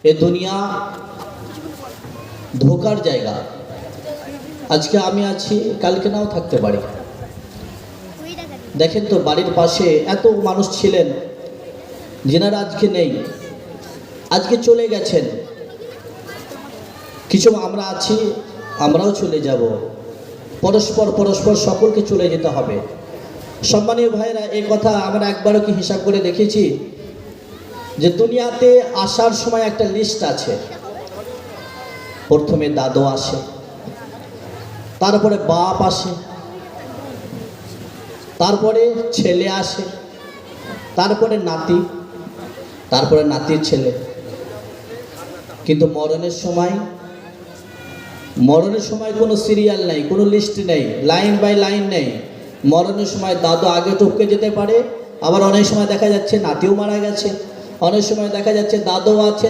এ দুনিয়া ধোকার জায়গা। আজকে আমি আছি, কালকে নাও থাকতে পারি। দেখেন তো বাড়ির পাশে এত মানুষ ছিলেন যেনারা আজকে নেই, আজকে চলে গেছেন। কিছু আমরা আছি, আমরাও চলে যাব। পরস্পর পরস্পর সকলকে চলে যেতে হবে। সম্মানীয় ভাইরা, এই কথা আমরা একবারও কি হিসাব করে দেখেছি যে দুনিয়াতে আসার সময় একটা লিস্ট আছে। প্রথমে দাদু আসে, তারপরে বাপ আসে, তারপরে ছেলে আসে, তারপরে নাতি, তারপরে নাতির ছেলে। কিন্তু মরণের সময় কোনো সিরিয়াল নেই, কোনো লিস্ট নেই, লাইন বাই লাইন নেই। মরণের সময় দাদু আগে টপকে যেতে পারে, আবার অনেক সময় দেখা যাচ্ছে নাতিও মারা গেছে, অনেক সময় দেখা যাচ্ছে দাদু আছে